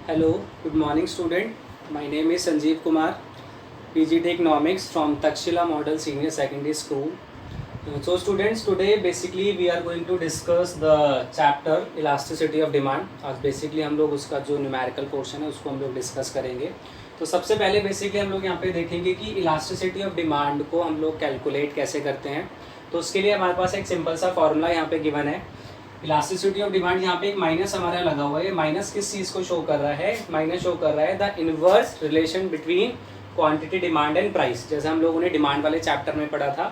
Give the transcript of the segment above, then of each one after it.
Hello, good morning student. My name is Sanjeev Kumar, PGT Economics from Takshila Model Senior Secondary School. So students, today basically we are going to discuss the chapter Elasticity of Demand. आज basically हम लोग उसका जो numerical portion है उसको हम लोग discuss करेंगे. तो सबसे पहले basically हम लोग यहाँ पे देखेंगे कि Elasticity of Demand को हम लोग calculate कैसे करते हैं. तो उसके लिए हमारे पास एक सिंपल सा फॉर्मूला यहाँ पे गिवन है. इलास्टिसिटी ऑफ डिमांड यहाँ पे एक माइनस हमारा लगा हुआ है. माइनस किस चीज़ को शो कर रहा है? माइनस शो कर रहा है the inverse relation between quantity demand and price, जैसे हम लोगों ने डिमांड वाले चैप्टर में पढ़ा था.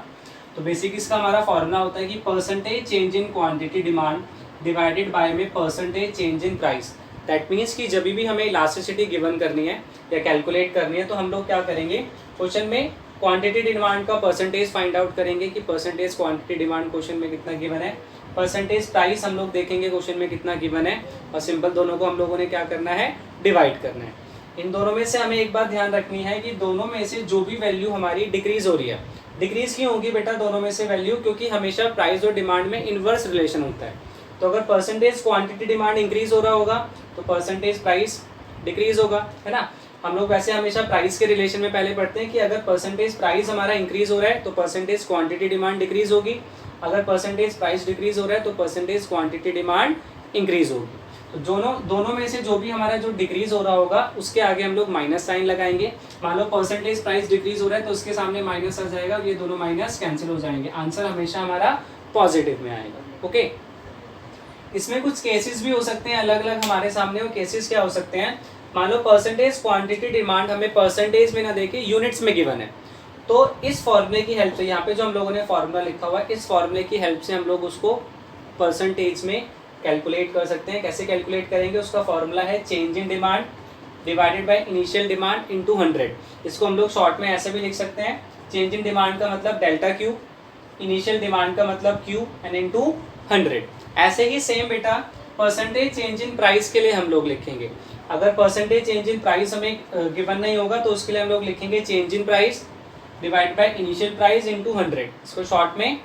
तो बेसिक इसका हमारा फॉर्मूला होता है कि percentage change in quantity demand divided by में percentage change in price. That means कि जब भी हमें इलास्टिसिटी गिवन करनी है या कैलकुलेट करनी है तो हम लोग क्या करेंगे, क्वेश्चन में क्वांटिटी डिमांड का परसेंटेज फाइंड आउट करेंगे कि परसेंटेज क्वांटिटी डिमांड क्वेश्चन में कितना गिवन है, परसेंटेज प्राइस हम लोग देखेंगे क्वेश्चन में कितना गिवन है, और सिंपल दोनों को हम लोगों ने क्या करना है, डिवाइड करना है. इन दोनों में से हमें एक बात ध्यान रखनी है कि दोनों में से जो भी वैल्यू हमारी डिक्रीज हो रही है, डिक्रीज क्यों होगी बेटा दोनों में से वैल्यू? क्योंकि हमेशा प्राइस और डिमांड में इनवर्स रिलेशन होता है. तो अगर परसेंटेज क्वांटिटी डिमांड इंक्रीज हो रहा होगा तो परसेंटेज प्राइस डिक्रीज होगा, है ना. हम लोग वैसे हमेशा प्राइस के रिलेशन में पहले पढ़ते हैं कि अगर परसेंटेज प्राइस हमारा इंक्रीज हो रहा है तो परसेंटेज क्वांटिटी डिमांड डिक्रीज होगी, अगर परसेंटेज प्राइस डिक्रीज हो रहा है तो परसेंटेज क्वांटिटी डिमांड इंक्रीज होगी. तो दोनों में से जो भी हमारा जो डिक्रीज हो रहा होगा उसके आगे हम लोग माइनस साइन लगाएंगे. मान लो परसेंटेज प्राइस डिक्रीज हो रहा है तो उसके सामने माइनस आ जाएगा, ये दोनों माइनस कैंसिल हो जाएंगे, आंसर हमेशा हमारा पॉजिटिव में आएगा. ओके, इसमें कुछ केसेस भी हो सकते हैं अलग अलग हमारे सामने. वो केसेस क्या हो सकते हैं? मान लो परसेंटेज क्वांटिटी डिमांड हमें परसेंटेज में ना देके यूनिट्स में गिवन है, तो इस फॉर्मूले की हेल्प से, यहाँ पे जो हम लोगों ने फॉर्मूला लिखा हुआ है, इस फॉर्मूले की हेल्प से हम लोग उसको परसेंटेज में कैलकुलेट कर सकते हैं. कैसे कैलकुलेट करेंगे? उसका फॉर्मूला है change in demand divided by initial demand into 100. इसको हम लोग शॉर्ट में ऐसे भी लिख सकते हैं, चेंज इन डिमांड का मतलब डेल्टा क्यू, इनिशियल डिमांड का मतलब क्यू एंड इनटू 100. ऐसे ही सेम बेटा परसेंटेज चेंज इन प्राइस के लिए हम लोग लिखेंगे. अगर परसेंटेज चेंज इन प्राइस हमें गिवन नहीं होगा तो उसके लिए हम लोग लिखेंगे change in price divide by initial price into 100. इसको शॉर्ट में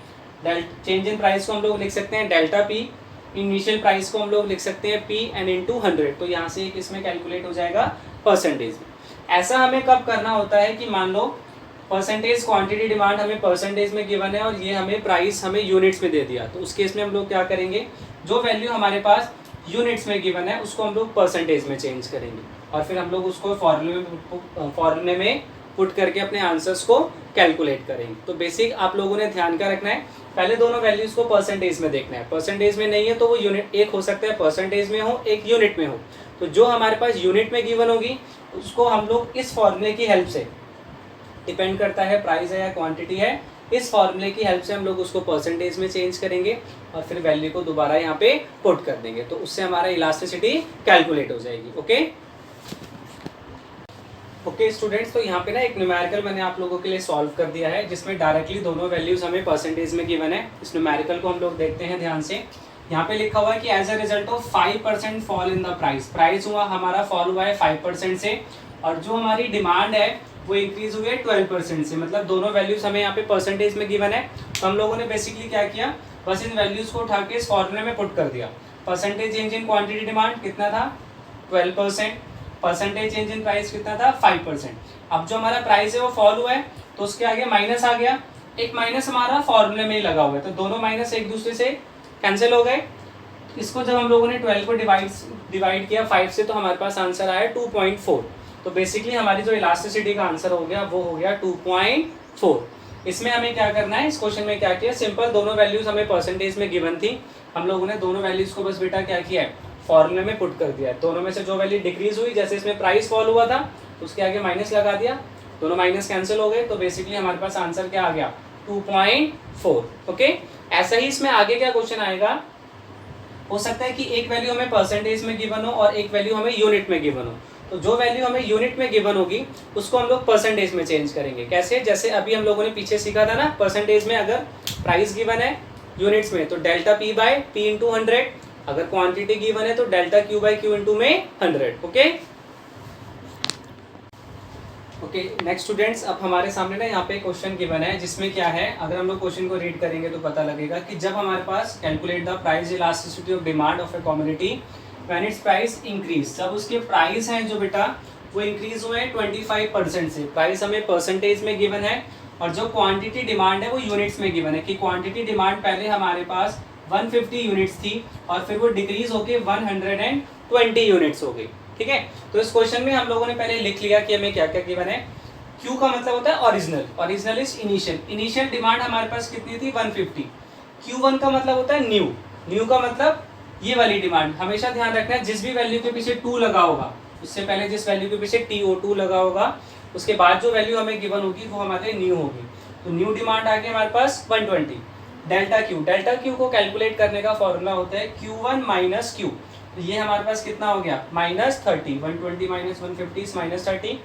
चेंज इन प्राइस को हम लोग लिख सकते हैं डेल्टा पी, इनिशियल प्राइस को हम लोग लिख सकते हैं पी एंड इनटू 100. तो यहाँ से एक इसमें कैलकुलेट हो जाएगा परसेंटेज में. ऐसा हमें कब करना होता है कि मान लो परसेंटेज क्वांटिटी डिमांड हमें परसेंटेज में गिवन है और ये हमें प्राइस हमें यूनिट्स में दे दिया, तो उस केस में हम लोग क्या करेंगे, जो वैल्यू हमारे पास यूनिट्स में गिवन है उसको हम लोग परसेंटेज में चेंज करेंगे और फिर हम लोग उसको फॉर्मूले में पुट करके अपने आंसर्स को कैलकुलेट करेंगे. तो बेसिक आप लोगों ने ध्यान का रखना है, पहले दोनों वैल्यूज को परसेंटेज में देखना है. परसेंटेज में नहीं है तो वो यूनिट, एक हो सकता है परसेंटेज में हो, एक यूनिट में हो. तो जो हमारे पास यूनिट में गिवन होगी उसको हम लोग इस फॉर्मूले की हेल्प से, डिपेंड करता है प्राइस है या क्वांटिटी है, इस फॉर्मूले की हेल्प से हम लोग उसको परसेंटेज में चेंज करेंगे और फिर वैल्यू को दोबारा यहाँ पे पुट कर देंगे. तो उससे हमारा इलास्टिसिटी कैलकुलेट हो जाएगी. ओके स्टूडेंट्स, तो यहाँ पे ना एक न्यूमेरिकल मैंने आप लोगों के लिए सॉल्व कर दिया है जिसमें डायरेक्टली दोनों वैल्यूज हमें परसेंटेज में गिवन है. इस न्यूमेरिकल को हम लोग देखते हैं ध्यान से. यहाँ पे लिखा हुआ है कि as a result of 5% fall in the price, price हुआ हमारा फॉल हुआ है 5% से, और जो हमारी डिमांड है वो इंक्रीज हुई है 12% से. मतलब दोनों वैल्यूज हमें यहाँ पे परसेंटेज में गिवन है. तो हम लोगों ने बेसिकली क्या किया, बस इन वैल्यूज को उठा के इस फॉर्मूले में पुट कर दिया. Percentage change in quantity demand कितना था, 12%. परसेंटेज चेंज इन प्राइस कितना था, 5%. अब जो हमारा प्राइस है वो फॉल हुआ है तो उसके आगे माइनस आ गया, एक माइनस हमारा फॉर्मूले में ही लगा हुआ है, तो दोनों माइनस एक दूसरे से कैंसिल हो गए. इसको जब हम लोगों ने 12 को डिवाइड किया 5 से तो हमारे पास आंसर आया 2.4. तो बेसिकली हमारी जो इलास्टिसिटी का आंसर हो गया वो हो गया 2.4. इसमें हमें क्या करना है, इस क्वेश्चन में क्या किया, सिंपल दोनों वैल्यूज हमें परसेंटेज में गिवन थी, हम लोगों ने दोनों वैल्यूज को बस बेटा क्या किया है, फॉर्मूले में पुट कर दिया है. दोनों में से जो वैल्यू डिक्रीज हुई, जैसे इसमें प्राइस फॉल हुआ था तो उसके आगे माइनस लगा दिया, दोनों माइनस कैंसिल हो गए. तो बेसिकली हमारे पास आंसर क्या आ गया, 2.4. ओके, ऐसा ही इसमें आगे क्या क्वेश्चन आएगा, हो सकता है कि एक वैल्यू हमें परसेंटेज में गिवन हो और एक वैल्यू हमें यूनिट में गिवन हो. तो जो वैल्यू हमें यूनिट में गिवन होगी उसको हम लोग परसेंटेज में चेंज करेंगे. कैसे? जैसे अभी हम लोगों ने पीछे सीखा था ना, परसेंटेज में अगर प्राइस गिवन है यूनिट्स में तो delta P by P into 100, अगर क्वांटिटी गिवन है तो delta Q by Q into में 100. ओके नेक्स्ट स्टूडेंट्स, अब हमारे सामने ना यहाँ पे क्वेश्चन गिवन है जिसमें क्या है, अगर हम लोग क्वेश्चन को रीड करेंगे तो पता लगेगा कि जब हमारे पास calculate the price elasticity of demand of a commodity when its price increase, जब उसके प्राइस हैं जो बेटा वो इंक्रीज हुए हैं 25% से। प्राइस हमें परसेंटेज में गिवन है और जो क्वांटिटी डिमांड है वो यूनिट्स में गिवन है कि क्वांटिटी डिमांड पहले हमारे पास 150 यूनिट्स थी और फिर वो डिक्रीज होके 120 यूनिट्स हो गई। ठीक है, तो इस क्वेश्चन में हम लोगों ने पहले लिख लिया कि हमें क्या क्या गिवन है। क्यू का मतलब होता है original, original is initial, initial demand हमारे पास कितनी थी 150। Q1 का मतलब होता है न्यू, न्यू का मतलब ये वाली डिमांड। हमेशा ध्यान रखना है जिस भी वैल्यू के पीछे 2 लगा होगा, उससे पहले जिस वैल्यू के पीछे TO2 लगा होगा, उसके बाद जो वैल्यू हमें गिवन होगी वो हमारे न्यू होगी। तो न्यू डिमांड आ गई हमारे पास 120। डेल्टा क्यू, डेल्टा क्यू को कैलकुलेट करने का फॉर्मूला होता है Q1 माइनस क्यू। तो ये हमारे पास कितना हो गया -30, 120 माइनस 150 -30।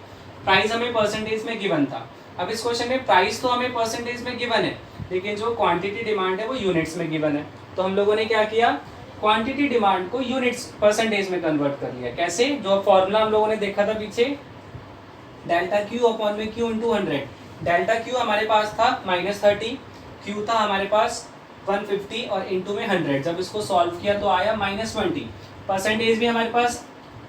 प्राइस हमें परसेंटेज में गिवन था। अब इस क्वेश्चन में प्राइस तो हमें परसेंटेज में गिवन है, लेकिन जो क्वांटिटी डिमांड है वो यूनिट्स में गिवन है। तो हम लोगों ने क्या किया, क्वांटिटी डिमांड को यूनिट्स परसेंटेज में कन्वर्ट कर लिया। कैसे, जो फॉर्मूला हम लोगों ने देखा था पीछे, डेल्टा क्यू अपॉन में क्यू इंटू 100। डेल्टा क्यू हमारे पास था -30, क्यू था हमारे पास 150 और इंटू में 100। जब इसको सॉल्व किया तो आया -20। परसेंटेज भी हमारे पास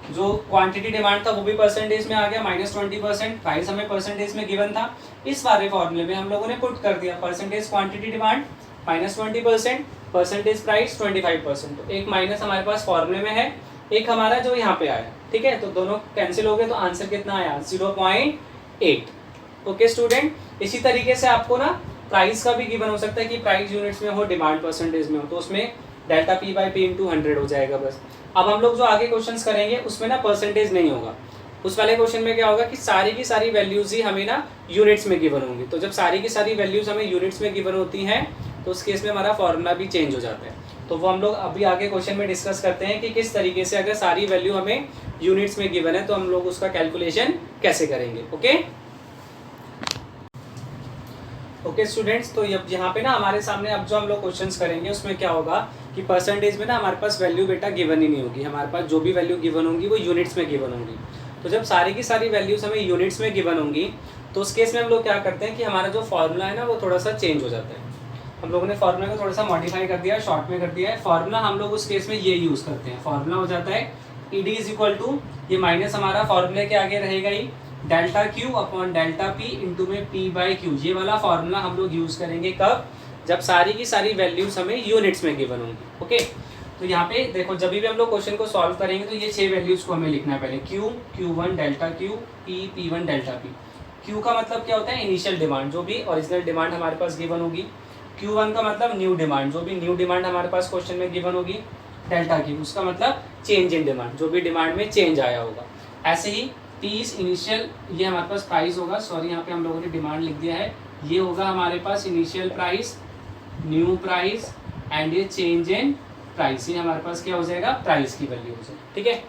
जो क्वांटिटी डिमांड था वो भी परसेंटेज में आ गया -20%। प्राइस हमें परसेंटेज में गिवन था, इस वाले फॉर्मूले में हम लोगों ने पुट कर दिया percentage quantity demand -20%, percentage price 25%। तो एक माइनस हमारे पास फॉर्मूले में है, एक हमारा जो यहाँ पे आया। ठीक है, तो दोनों कैंसिल हो गए तो आंसर कितना आया 0.8। ओके स्टूडेंट, इसी तरीके से आपको ना प्राइस का भी गिवन हो सकता है कि प्राइस यूनिट्स में हो, डिमांड परसेंटेज में हो, तो उसमें delta P by P into 100 हो जाएगा बस। अब हम लोग जो आगे क्वेश्चंस करेंगे उसमें ना परसेंटेज नहीं होगा। उस वाले क्वेश्चन में क्या होगा कि सारी की सारी वैल्यूज ही हमें ना यूनिट्स में गिवन होंगी। तो जब सारी की सारी वैल्यूज हमें यूनिट्स में गिवन होती हैं तो उस केस में हमारा फॉर्मूला भी चेंज हो जाता है। तो वो हम लोग अभी आगे क्वेश्चन में डिस्कस करते हैं कि किस तरीके से अगर सारी वैल्यू हमें यूनिट्स में गिवन है तो हम लोग उसका कैलकुलेशन कैसे करेंगे। ओके स्टूडेंट्स, तो यहाँ पे ना हमारे सामने अब जो हम लोग क्वेश्चंस करेंगे उसमें क्या होगा कि परसेंटेज में ना हमारे पास वैल्यू बेटा गिवन ही नहीं होगी। हमारे पास जो भी वैल्यू गिवन होंगी वो यूनिट्स में गिवन होंगी। तो जब सारी की सारी वैल्यूज हमें यूनिट्स में गिवन होंगी तो उस केस में हम लोग क्या करते हैं कि हमारा जो फॉर्मूला है ना वो थोड़ा सा चेंज हो जाता है। हम लोगों ने फॉर्मूला को थोड़ा सा मॉडिफाई कर दिया, शॉर्ट में कर दिया है। फॉर्मूला हम लोग उस केस में ये यूज़ करते हैं, फॉर्मूला हो जाता है ED इज इक्वल टू, ये माइनस हमारा फॉर्मूले के आगे रहेगा ही, delta Q upon delta P into में P बाई क्यू। ये वाला फॉर्मूला हम लोग यूज़ करेंगे कब, जब सारी की सारी वैल्यूज हमें यूनिट्स में गिवन होंगी। ओके, तो यहाँ पे देखो जब भी हम लोग क्वेश्चन को सॉल्व करेंगे तो ये 6 वैल्यूज को हमें लिखना है पहले, Q, Q1 delta Q, P, P1 delta P। Q का मतलब क्या होता है, इनिशियल डिमांड, जो भी ओरिजिनल डिमांड हमारे पास गिवन होगी। Q1 का मतलब न्यू डिमांड, जो भी न्यू डिमांड हमारे पास क्वेश्चन में गिवन होगी। डेल्टा Q उसका मतलब चेंज इन डिमांड, जो भी डिमांड में चेंज आया होगा। ऐसे ही P इनिशियल, ये हमारे पास प्राइस होगा, सॉरी यहाँ पे हम लोगों ने डिमांड लिख दिया है, ये होगा हमारे पास initial price, new price and ये चेंज इन प्राइस, ये हमारे पास क्या हो जाएगा, प्राइस की वैल्यू हो जाएगी। ठीक है,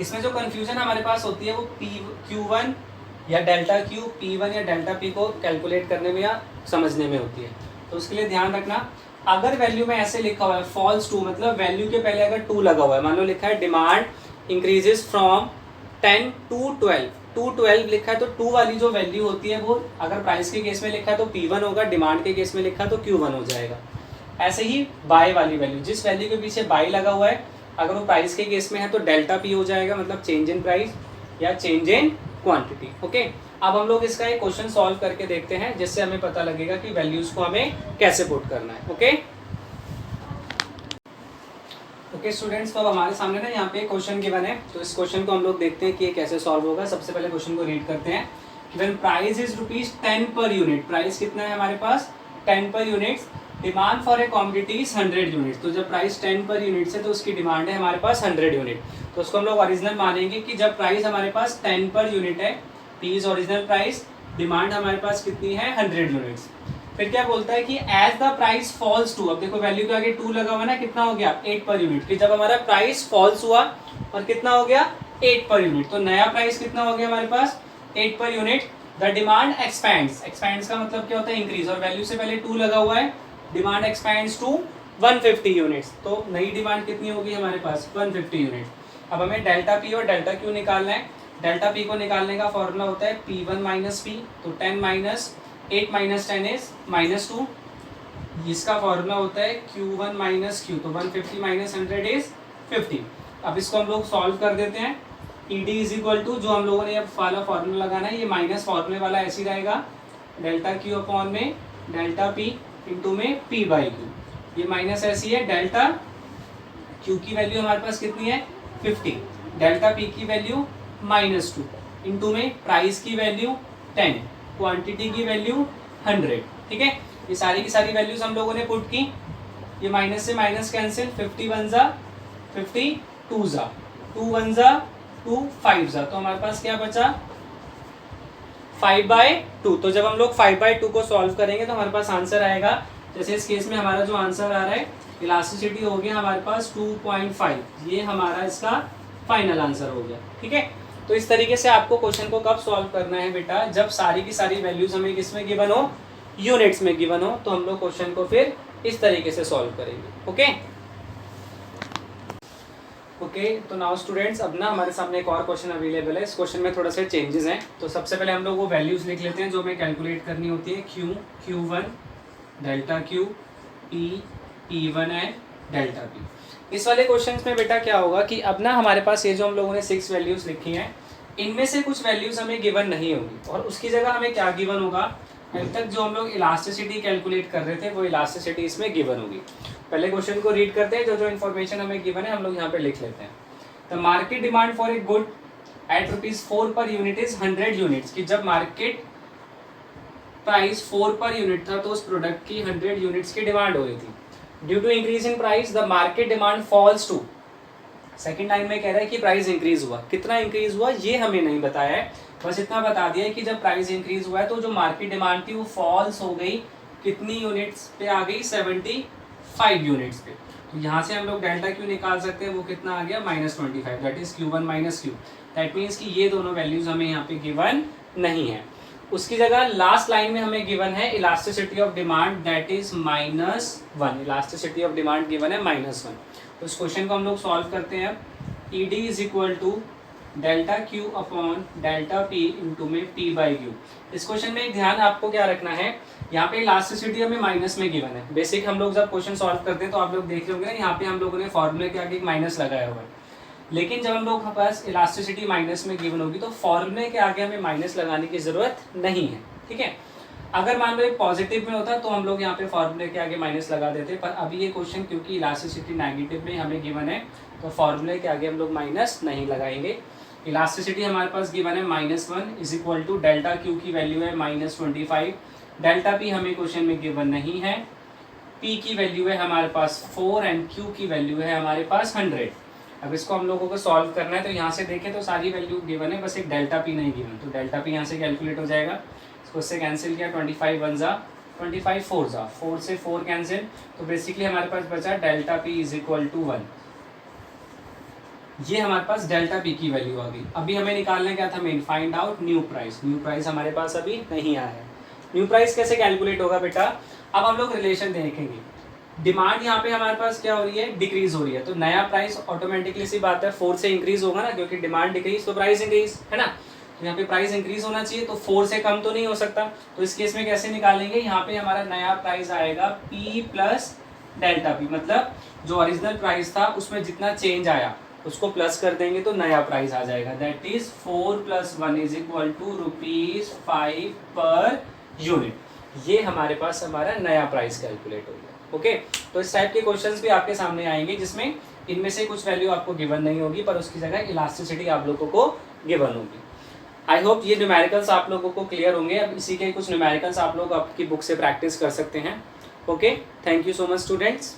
इसमें जो कंफ्यूजन हमारे पास होती है वो Q1 या डेल्टा Q, P1 या डेल्टा P को कैलकुलेट करने में या समझने में होती है। तो उसके लिए ध्यान रखना, अगर वैल्यू में ऐसे लिखा हुआ है फॉल्स टू, मतलब वैल्यू के पहले अगर 2 लगा हुआ है, मान लो लिखा है डिमांड इंक्रीजेस फ्रॉम 10 to 12 लिखा है, तो 2 वाली जो वैल्यू होती है वो अगर प्राइस के केस में लिखा है तो P1 होगा, डिमांड के केस में लिखा है तो Q1 हो जाएगा। ऐसे ही बाय वाली वैल्यू, जिस वैल्यू के पीछे बाय लगा हुआ है, अगर वो प्राइस के केस में है तो डेल्टा P हो जाएगा, मतलब चेंज इन प्राइस या चेंज इन क्वांटिटी। ओके, अब हम लोग इसका एक क्वेश्चन सॉल्व करके देखते हैं जिससे हमें पता लगेगा कि वैल्यूज को हमें कैसे पुट करना है। ओके स्टूडेंट्स, तो अब हमारे सामने ना यहाँ पे क्वेश्चन गिवन है, तो इस क्वेश्चन को हम लोग देखते हैं कि ये कैसे सॉल्व होगा। सबसे पहले क्वेश्चन को रीड करते हैं। When price is ₹10 per unit, price कितना है हमारे पास 10 पर units, demand for a commodity is 100 unit. तो जब प्राइस 10 पर यूनिट है तो उसकी डिमांड है हमारे पास 100 यूनिट। तो उसको हम लोग ओरिजिनल मानेंगे कि जब प्राइस हमारे पास 10 पर यूनिट है, P is original price, demand हमारे पास कितनी है 100 यूनिट्स। फिर क्या बोलता है कि as the price falls to, अब देखो वैल्यू के आगे 2 लगा हुआ ना, कितना हो गया 8 पर यूनिट, कि जब हमारा प्राइस फॉल्स हुआ और कितना हो गया 8 पर यूनिट, तो नया प्राइस कितना हो गया हमारे पास 8 per unit. The demand expands, expands का मतलब क्या होता है इंक्रीज, और वैल्यू से पहले 2 लगा हुआ है, डिमांड एक्सपैंड्स टू 150 यूनिट्स, तो नई डिमांड कितनी होगी हमारे पास 150 यूनिट। अब हमें डेल्टा P और डेल्टा Q निकालना है। डेल्टा P को निकालने का फॉर्मूला होता है P1 माइनस P, तो 10 माइनस 8 माइनस 10 इज -2। इसका फॉर्मूला होता है Q1 माइनस Q, तो 150 माइनस 100 इज 50। अब इसको हम लोग सॉल्व कर देते हैं। E D is equal to, जो हम लोगों ने अब वाला फॉर्मूला लगाना है, ये माइनस फॉर्मूले वाला ऐसे ही रहेगा, डेल्टा क्यू अपॉन में डेल्टा पी इंटू में पी बाई क्यू। ये माइनस ऐसी है, डेल्टा क्यू की वैल्यू हमारे पास कितनी है 50, डेल्टा पी की वैल्यू -2 इंटू में प्राइस की वैल्यू 10, क्वांटिटी की वैल्यू 100। ठीक है, ये सारी की सारी वैल्यूज हम लोगों ने पुट की। ये माइनस से माइनस कैंसिल, 50 1 जा 50, 2 जा 2 1 जा 2, 5 जा, तो हमारे पास क्या बचा 5/2। तो जब हम लोग 5/2 को सॉल्व करेंगे तो हमारे पास आंसर आएगा, जैसे इस केस में हमारा जो आंसर आ रहा है इलास्टिसिटी हो गया हमारे पास 2.5, ये हमारा इसका फाइनल आंसर हो गया। ठीक है, तो इस तरीके से आपको क्वेश्चन को कब सॉल्व करना है बेटा, जब सारी की सारी वैल्यूज हमें किसमें गिवन हो, यूनिट्स में गिवन हो, तो हम लोग क्वेश्चन को फिर इस तरीके से सॉल्व करेंगे। ओके, तो नाउ स्टूडेंट्स, अब ना हमारे सामने एक और क्वेश्चन अवेलेबल है। इस क्वेश्चन में थोड़ा से चेंजेस हैं, तो सबसे पहले हम लोग वो वैल्यूज लिख लेते हैं जो हमें कैलकुलेट करनी होती है। Q1 delta Q, P1 and delta P। इस वाले क्वेश्चंस में बेटा क्या होगा कि अब ना हमारे पास ये जो हम लोगों ने 6 वैल्यूज लिखी हैं, इनमें से कुछ वैल्यूज हमें गिवन नहीं होगी, और उसकी जगह हमें क्या गिवन होगा, अभी तक जो हम लोग इलास्टिसिटी कैलकुलेट कर रहे थे वो इलास्टिसिटी इसमें गिवन होगी। पहले क्वेश्चन को रीड करते हैं, जो जो इन्फॉर्मेशन हमें गिवन है हम लोग यहाँ पे लिख लेते हैं। The market demand for a good at ₹4 per unit is 100 units, कि जब मार्केट प्राइस 4 पर यूनिट था तो उस प्रोडक्ट की 100 यूनिट्स की डिमांड हो रही थी। Due to increase in price the market demand falls to, second line में कह रहा है कि प्राइस इंक्रीज हुआ, कितना इंक्रीज हुआ ये हमें नहीं बताया है, बस इतना बता दिया है कि जब प्राइस इंक्रीज हुआ है तो जो मार्केट डिमांड थी वो फॉल्स हो गई, कितनी यूनिट्स पे आ गई 75 यूनिट्स पे। तो यहाँ से हम लोग डेल्टा क्यू निकाल सकते हैं, वो कितना आ गया -25, that is Q1 - Q। That means कि ये दोनों वैल्यूज हमें यहाँ पे गिवन नहीं है। उसकी जगह लास्ट लाइन में हमें गिवन है elasticity of demand, that is -1, elasticity of demand given है -1। तो इस क्वेश्चन को हम लोग सॉल्व करते हैं। E D is equal to delta Q upon delta P into में पी बाई क्यू। इस क्वेश्चन में एक ध्यान आपको क्या रखना है, यहाँ पे इलास्टिसिटी हमें माइनस में गिवन है। बेसिक हम लोग जब क्वेश्चन सॉल्व करते हैं तो आप लोग देख रहे होंगे ना, यहाँ पे हम लोगों ने फॉर्मूले के आगे एक माइनस लगाया हुआ है, लेकिन जब हम लोग के पास इलास्टिसिटी माइनस में गिवन होगी तो फॉर्मूले के आगे हमें माइनस लगाने की जरूरत नहीं है। ठीक है, अगर मान लो एक पॉजिटिव में होता तो हम लोग यहाँ पे फॉर्मूले के आगे माइनस लगा देते, पर अभी ये क्वेश्चन क्योंकि इलास्टिसिटी नेगेटिव में हमें गिवन है तो फॉर्मूले के आगे हम लोग माइनस नहीं लगाएंगे। इलास्टिसिटी हमारे पास गिवन है -1 is equal to delta Q की वैल्यू है -25, डेल्टा पी हमें क्वेश्चन में गिवन नहीं है, पी की वैल्यू है हमारे पास 4 एंड क्यू की वैल्यू है हमारे पास 100। अब इसको हम लोगों को सॉल्व करना है, तो यहाँ से देखें तो सारी वैल्यू गिवन है, बस एक डेल्टा पी नहीं गिवन, तो डेल्टा पी यहाँ से कैलकुलेट हो जाएगा। इसको उससे कैंसिल किया, 25 1 जा 25 4 जा 4 से 4 कैंसिल, तो बेसिकली हमारे पास बचा delta P is equal to 1। ये हमारे पास डेल्टा पी की वैल्यू आ गई। अभी हमें निकालना क्या था main, find out new price. New price हमारे पास अभी नहीं आया है। न्यू प्राइस कैसे कैलकुलेट होगा बेटा, अब हम लोग रिलेशन देखेंगे। डिमांड यहाँ पे हमारे पास क्या हो रही है, डिक्रीज हो रही है, तो नया प्राइस ऑटोमेटिकली सी बात है 4 से इंक्रीज होगा ना, क्योंकि डिमांड डिक्रीज तो प्राइस इंक्रीज है ना, तो यहाँ पे प्राइस इंक्रीज होना चाहिए, तो 4 से कम तो नहीं हो सकता। तो इस केस में कैसे निकालेंगे, यहाँ पे हमारा नया प्राइस आएगा P प्लस डेल्टा पी, मतलब जो ओरिजिनल प्राइस था उसमें जितना चेंज आया उसको प्लस कर देंगे तो नया प्राइस आ जाएगा, that is 4 + 1 is equal to ₹5 पर यूनिट। ये हमारे पास हमारा नया प्राइस कैलकुलेट हो गया। ओके, तो इस टाइप के क्वेश्चंस भी आपके सामने आएंगे जिसमें इनमें से कुछ वैल्यू आपको गिवन नहीं होगी, पर उसकी जगह इलास्टिसिटी आप लोगों को गिवन होगी। आई होप ये न्यूमेरिकल्स आप लोगों को क्लियर होंगे। अब इसी के कुछ न्यूमेरिकल्स आप लोग आपकी बुक से प्रैक्टिस कर सकते हैं। Okay, thank you so much students.